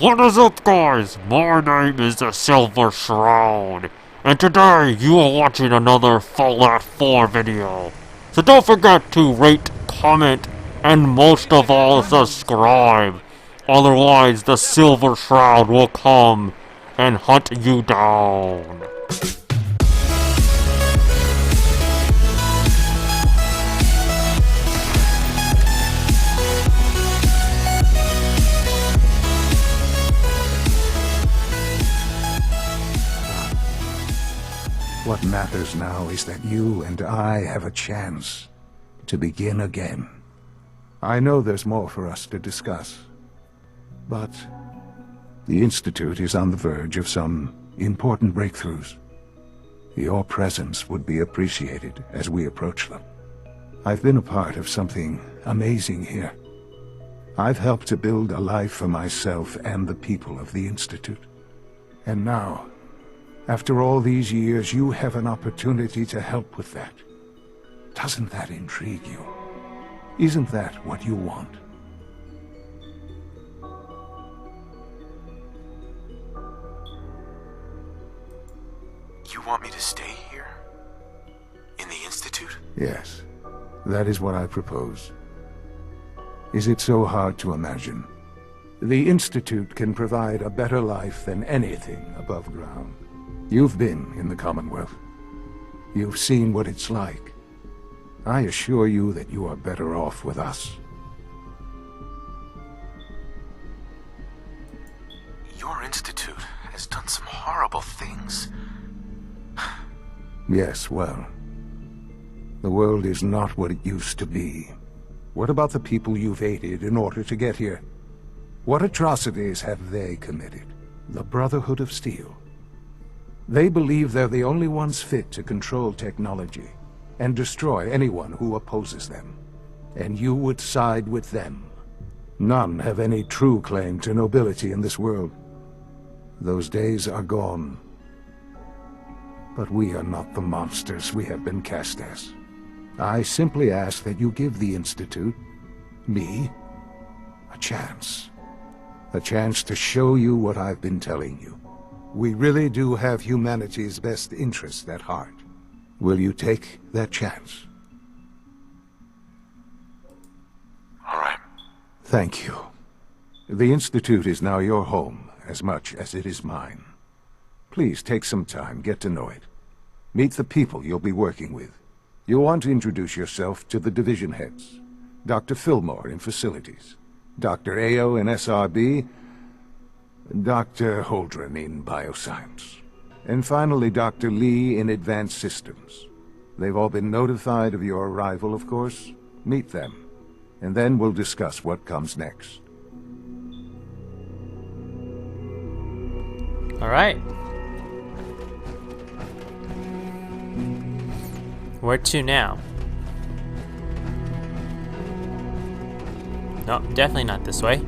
What is up, guys? My name is the Silver Shroud, and today you are watching another Fallout 4 video. So don't forget to rate, comment, and most of all subscribe. Otherwise the Silver Shroud will come and hunt you down. What matters now is that you and I have a chance to begin again. I know there's more for us to discuss, but the Institute is on the verge of some important breakthroughs. Your presence would be appreciated as we approach them. I've been a part of something amazing here. I've helped to build a life for myself and the people of the Institute. And now, after all these years, you have an opportunity to help with that. Doesn't that intrigue you? Isn't that what you want? You want me to stay here? In the Institute? Yes, that is what I propose. Is it so hard to imagine? The Institute can provide a better life than anything above ground. You've been in the Commonwealth. You've seen what it's like. I assure you that you are better off with us. Your institute has done some horrible things. Yes, well, the world is not what it used to be. What about the people you've aided in order to get here? What atrocities have they committed? The Brotherhood of Steel. They believe they're the only ones fit to control technology and destroy anyone who opposes them. And you would side with them. None have any true claim to nobility in this world. Those days are gone. But we are not the monsters we have been cast as. I simply ask that you give the Institute, me, a chance. A chance to show you what I've been telling you. We really do have humanity's best interest at heart. Will you take that chance? All right. Thank you. The Institute is now your home, as much as it is mine. Please take some time, get to know it. Meet the people you'll be working with. You'll want to introduce yourself to the division heads. Dr. Fillmore in Facilities, Dr. Ayo in SRB, Dr. Holdren in Bioscience, and finally Dr. Lee in Advanced Systems. They've all been notified of your arrival, of course. Meet them, and then we'll discuss what comes next. All right. Where to now? No, definitely not this way.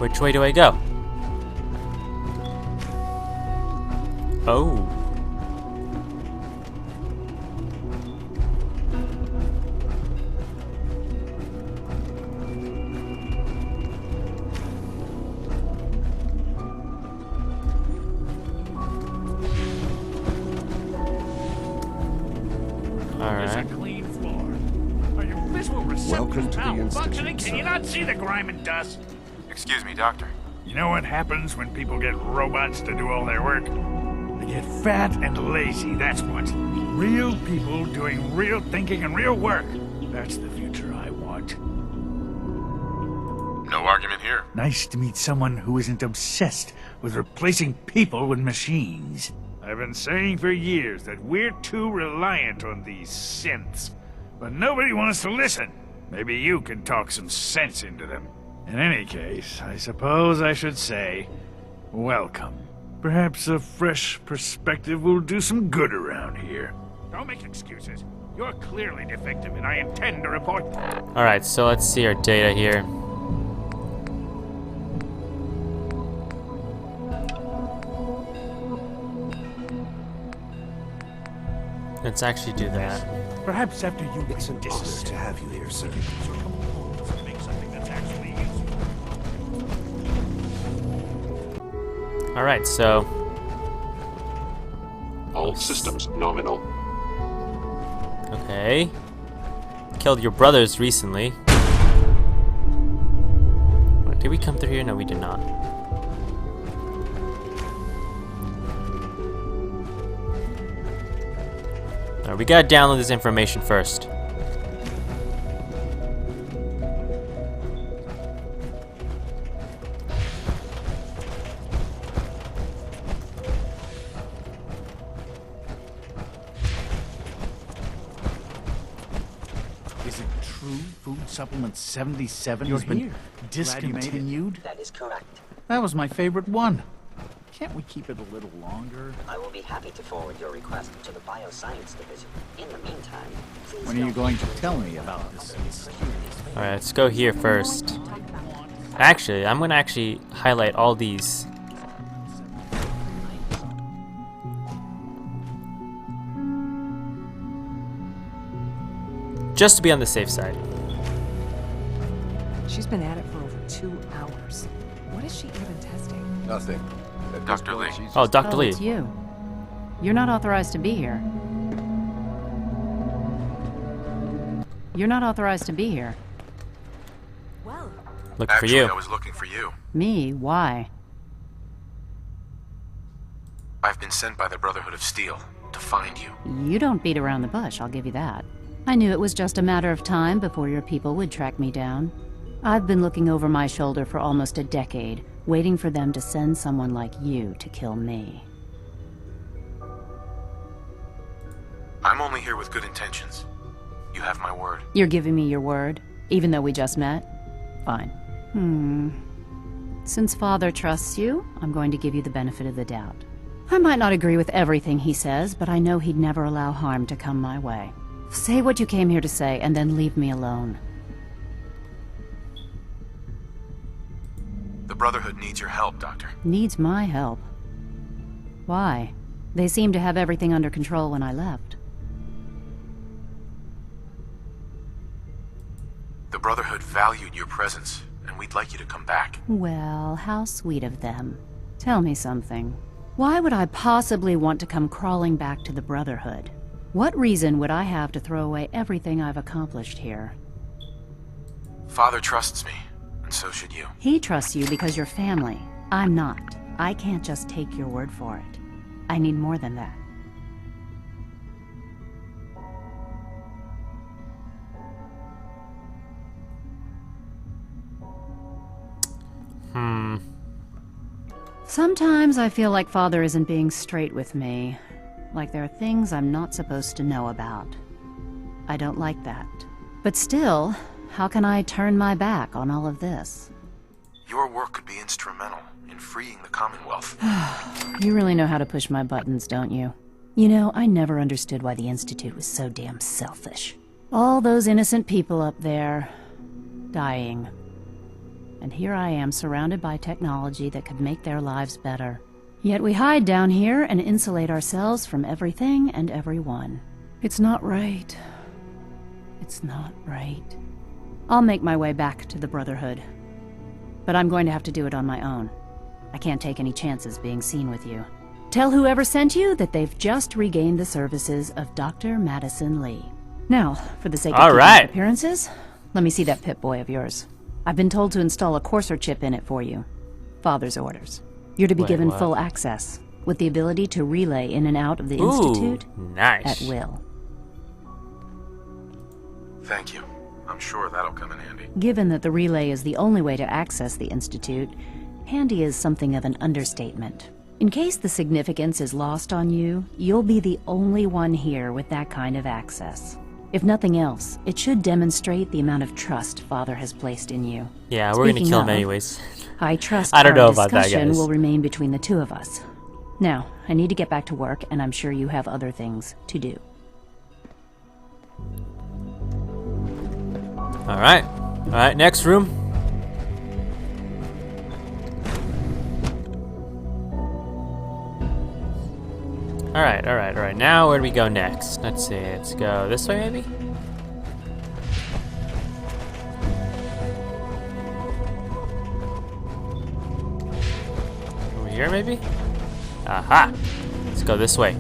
Which way do I go? Oh. There's a clean floor. Your visual receptors Welcome to the malfunctioning. Institute, Can you sir. not see the grime and dust? Excuse me, Doctor. You know what happens when people get robots to do all their work? They get fat and lazy, that's what. Real people doing real thinking and real work. That's the future I want. No argument here. Nice to meet someone who isn't obsessed with replacing people with machines. I've been saying for years that we're too reliant on these synths. But nobody wants to listen. Maybe you can talk some sense into them. In any case, I suppose I should say, welcome. Perhaps a fresh perspective will do some good around here. Don't make excuses. You're clearly defective, and I intend to report. All right, so let's see our data here. Let's actually do that. Perhaps after you It's an honor to have you here, sir. make something that's actually useful. Alright, so All systems nominal. okay. Killed your brothers recently. What, did we come through here? No, we did not. Alright, we gotta download this information first. Is it true Food Supplement 77 has been discontinued? That is correct. That was my favorite one. Can't we keep it a little longer? I will be happy to forward your request to the Bioscience Division. In the meantime, please When are you don't going to tell me about this? Alright, let's go here first. Actually, I'm gonna highlight all these. Just to be on the safe side. She's been at it for over 2 hours. What is she even testing? Nothing. Dr. Lee. Oh, Dr. Lee. It's you. You're not authorized to be here. You're not authorized to be here. Well, Looking for you. I was looking for you. Me? Why? I've been sent by the Brotherhood of Steel to find you. You don't beat around the bush, I'll give you that. I knew it was just a matter of time before your people would track me down. I've been looking over my shoulder for almost a decade, waiting for them to send someone like you to kill me. I'm only here with good intentions. You have my word. You're giving me your word, even though we just met? Fine. Since Father trusts you, I'm going to give you the benefit of the doubt. I might not agree with everything he says, but I know he'd never allow harm to come my way. Say what you came here to say, and then leave me alone. The Brotherhood needs your help, Doctor. Needs my help. Why? They seemed to have everything under control when I left. The Brotherhood valued your presence, and we'd like you to come back. Well, how sweet of them. Tell me something. Why would I possibly want to come crawling back to the Brotherhood? What reason would I have to throw away everything I've accomplished here? Father trusts me, and so should you. He trusts you because you're family. I'm not. I can't just take your word for it. I need more than that. Sometimes I feel like Father isn't being straight with me. Like there are things I'm not supposed to know about. I don't like that. But still, how can I turn my back on all of this? Your work could be instrumental in freeing the Commonwealth. You really know how to push my buttons, don't you? You know, I never understood why the Institute was so damn selfish. All those innocent people up there, dying. And here I am, surrounded by technology that could make their lives better. Yet we hide down here and insulate ourselves from everything and everyone. It's not right. It's not right. I'll make my way back to the Brotherhood. But I'm going to have to do it on my own. I can't take any chances being seen with you. Tell whoever sent you that they've just regained the services of Dr. Madison Lee. Now, for the sake of keeping appearances, let me see that Pip-Boy of yours. I've been told to install a Courser chip in it for you. Father's orders. You're to be given full access, with the ability to relay in and out of the Institute nice. at will. Thank you. I'm sure that'll come in handy. Given that the relay is the only way to access the Institute, handy is something of an understatement. In case the significance is lost on you, you'll be the only one here with that kind of access. If nothing else, it should demonstrate the amount of trust Father has placed in you. Yeah, we're gonna Speaking kill him of, anyways. I trust I don't know our about that, discussion guys. will remain between the two of us. Now, I need to get back to work, and I'm sure you have other things to do. Alright. Alright, next room. Alright, Alright, alright, alright. Now where do we go next? Let's see. Let's go this way, maybe? Over here, maybe? Aha! Let's go this way.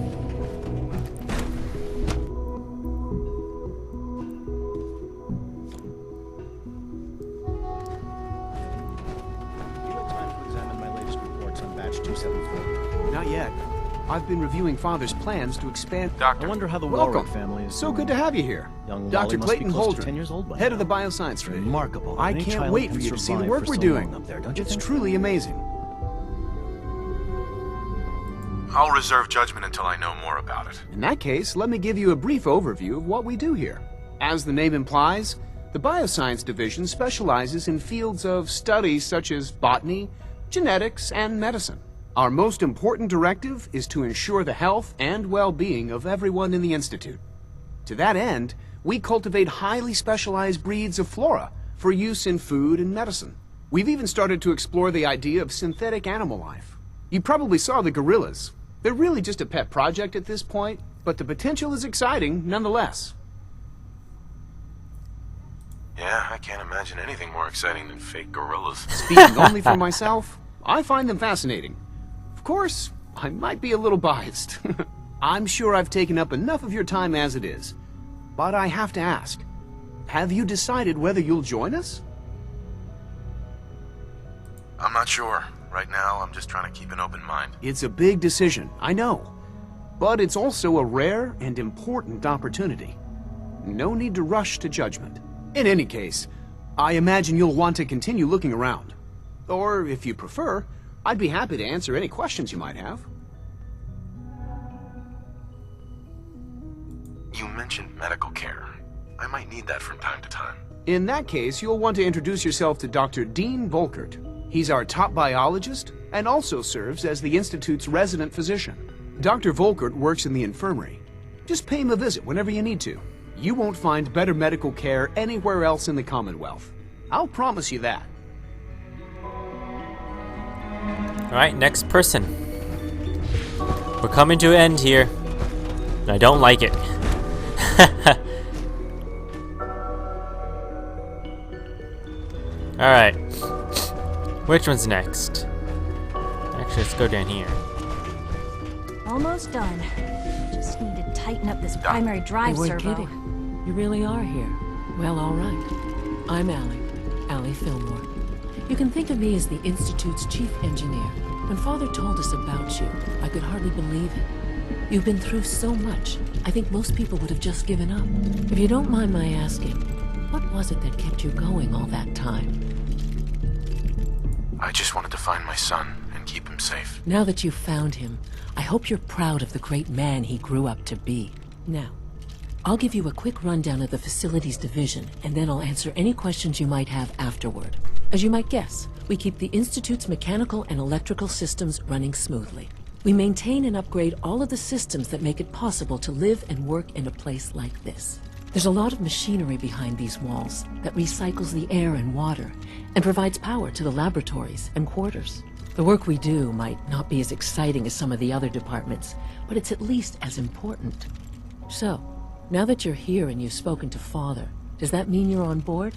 Not yet. I've been reviewing Father's plans to expand. Doctor. I wonder how the Welcome. Warwick family is. So good to have you here. Young Dr. Wally must Clayton be close to Holdren, 10 years old by head now. of the Bioscience Division. Remarkable. I Any can't child wait can for you to see the survive work for we're so doing. long up there, don't you It's think? truly amazing. I'll reserve judgment until I know more about it. In that case, let me give you a brief overview of what we do here. As the name implies, the Bioscience Division specializes in fields of studies such as botany, genetics, and medicine. Our most important directive is to ensure the health and well-being of everyone in the Institute. To that end, we cultivate highly specialized breeds of flora for use in food and medicine. We've even started to explore the idea of synthetic animal life. You probably saw the gorillas. They're really just a pet project at this point, but the potential is exciting nonetheless. Yeah, I can't imagine anything more exciting than fake gorillas. Speaking only for myself, I find them fascinating. Of course, I might be a little biased. I'm sure I've taken up enough of your time as it is. But I have to ask, have you decided whether you'll join us? I'm not sure. Right now, I'm just trying to keep an open mind. It's a big decision, I know. But it's also a rare and important opportunity. No need to rush to judgment. In any case, I imagine you'll want to continue looking around. Or, if you prefer, I'd be happy to answer any questions you might have. You mentioned medical care. I might need that from time to time. In that case, you'll want to introduce yourself to Dr. Dean Volkert. He's our top biologist and also serves as the Institute's resident physician. Dr. Volkert works in the infirmary. Just pay him a visit whenever you need to. You won't find better medical care anywhere else in the Commonwealth. I'll promise you that. Alright, next person. We're coming to an end here. And I don't like it. Alright. Which one's next? Actually, let's go down here. Almost done. Just need to tighten up this primary drive You weren't servo. kidding. You really are here. Well, all right. I'm Allie Fillmore. You can think of me as the Institute's chief engineer. When Father told us about you, I could hardly believe it. You've been through so much, I think most people would have just given up. If you don't mind my asking, what was it that kept you going all that time? I just wanted to find my son and keep him safe. Now that you've found him, I hope you're proud of the great man he grew up to be. Now, I'll give you a quick rundown of the Facilities Division, and then I'll answer any questions you might have afterward. As you might guess, we keep the Institute's mechanical and electrical systems running smoothly. We maintain and upgrade all of the systems that make it possible to live and work in a place like this. There's a lot of machinery behind these walls that recycles the air and water and provides power to the laboratories and quarters. The work we do might not be as exciting as some of the other departments, but it's at least as important. So, now that you're here and you've spoken to Father, does that mean you're on board?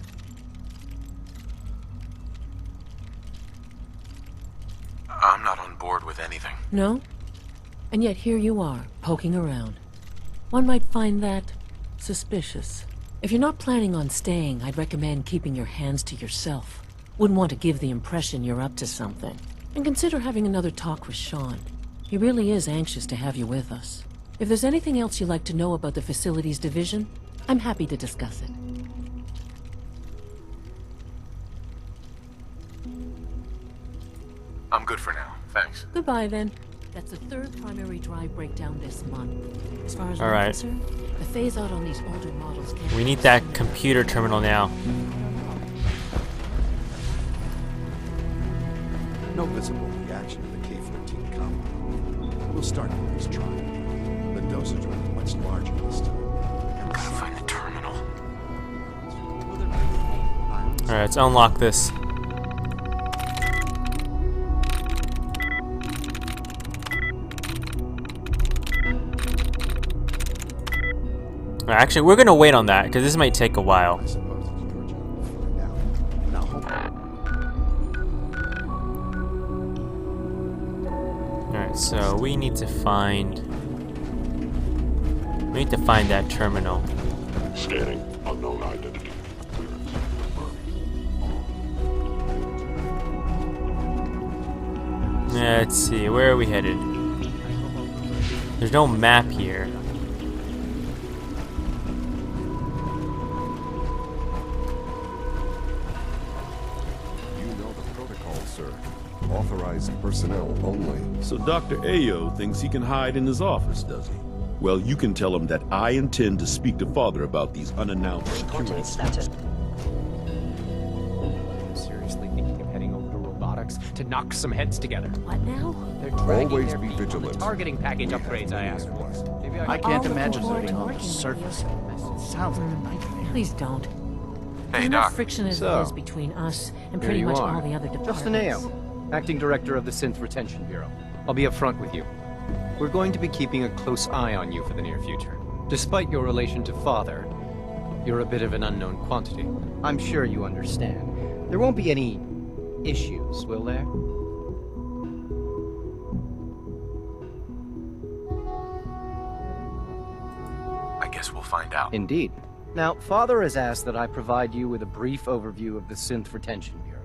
I'm not on board with anything. No? And yet here you are, poking around. One might find that suspicious. If you're not planning on staying, I'd recommend keeping your hands to yourself. Wouldn't want to give the impression you're up to something. And consider having another talk with Sean. He really is anxious to have you with us. If there's anything else you'd like to know about the Facilities Division, I'm happy to discuss it. I'm good for now. Thanks. Goodbye, then. That's the third primary drive breakdown this month. As far as All I'm right. concerned, the phase-out on these older models can't... We need that computer terminal now. No visible reaction to the K-14 compound. We'll start the next trial. The dosage will be much larger this time. Gotta find the terminal. Alright, let's unlock this. Actually, we're gonna wait on that, because this might take a while. I suppose it's your job to find out. Now hold on. Alright, so we need to find... We need to find that terminal. Scanning. Unknown identity. Let's see, where are we headed? There's no map here. You know the protocol, sir. Authorized personnel only. So Dr. Ayo thinks he can hide in his office, does he? Well, you can tell him that I intend to speak to Father about these unannounced security. Seriously thinking of heading over to robotics to knock some heads together. What now? They're dragging Always their be feet on the vigilant. targeting package upgrades I asked for. Maybe I can't imagine forward living to on the working surface. It sounds like a nightmare. Please don't. Hey, Enough Doc. friction as So, it is between us and here pretty you much are. all the other departments. Justin Ayo, Acting Director of the Synth Retention Bureau. I'll be upfront with you. We're going to be keeping a close eye on you for the near future. Despite your relation to Father, you're a bit of an unknown quantity. I'm sure you understand. There won't be any issues, will there? I guess we'll find out. Indeed. Now, Father has asked that I provide you with a brief overview of the Synth Retention Bureau.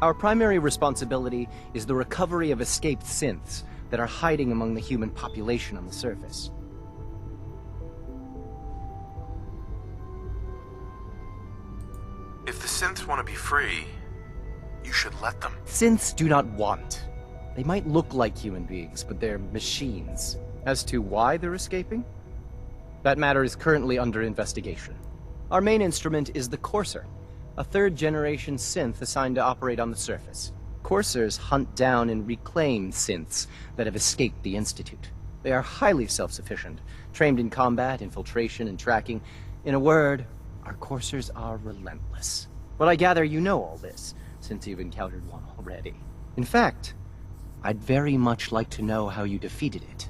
Our primary responsibility is the recovery of escaped synths that are hiding among the human population on the surface. If the synths want to be free, you should let them. Synths do not want. They might look like human beings, but they're machines. As to why they're escaping? That matter is currently under investigation. Our main instrument is the Courser, a third-generation synth assigned to operate on the surface. Coursers hunt down and reclaim synths that have escaped the Institute. They are highly self-sufficient, trained in combat, infiltration, and tracking. In a word, our Coursers are relentless. But I gather you know all this, since you've encountered one already. In fact, I'd very much like to know how you defeated it.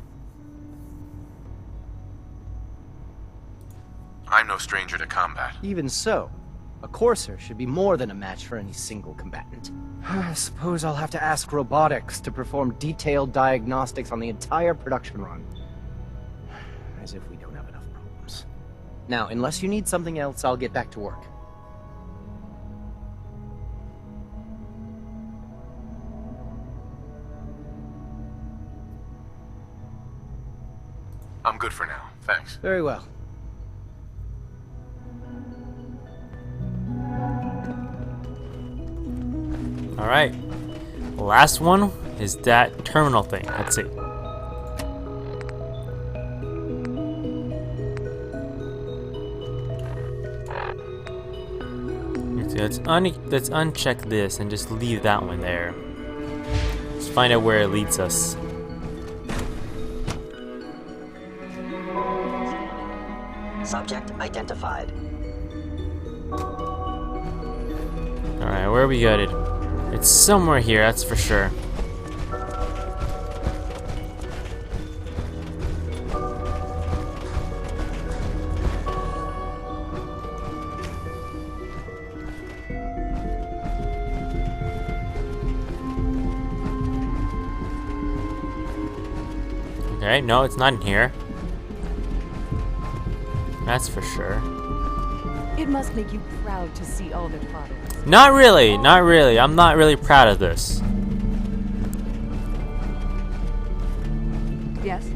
I'm no stranger to combat. Even so, a Courser should be more than a match for any single combatant. I suppose I'll have to ask robotics to perform detailed diagnostics on the entire production run. As if we don't have enough problems. Now, unless you need something else, I'll get back to work. I'm good for now. Thanks. Very well. Alright. Last one is that terminal thing. Let's see. Let's uncheck this and just leave that one there. Let's find out where it leads us. Subject identified. Alright, where are we headed? It's somewhere here, that's for sure. Okay, no, it's not in here. That's for sure. It must make you proud to see all that Father has. Not really, not really. I'm not really proud of this. Yes?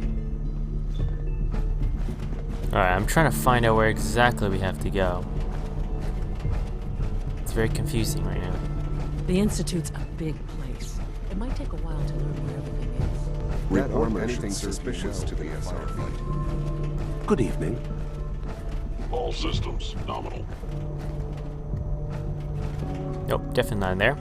Alright, I'm trying to find out where exactly we have to go. It's very confusing right now. The Institute's a big place. It might take a while to learn where everything is. Report anything suspicious to the firefight. Good evening. All systems nominal. Nope, definitely not in there.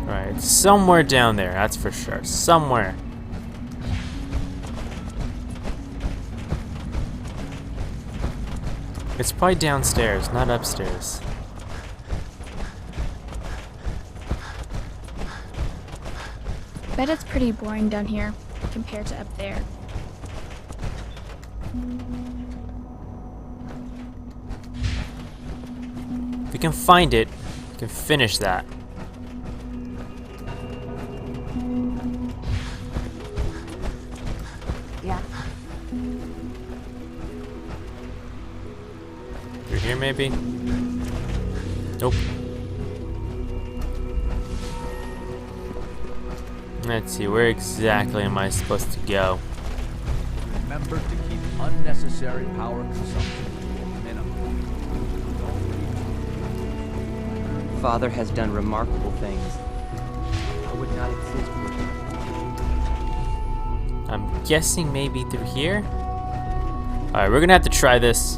Alright, it's somewhere down there, that's for sure. Somewhere. It's probably downstairs, not upstairs. Bet it's pretty boring down here compared to up there. If we can find it, we can finish that. Yeah. Through here, maybe? Nope. Let's see, where exactly am I supposed to go? Remember to keep unnecessary power consumption to a minimum. Father has done remarkable things. I would not exist without him. I'm guessing maybe through here? Alright, we're gonna have to try this.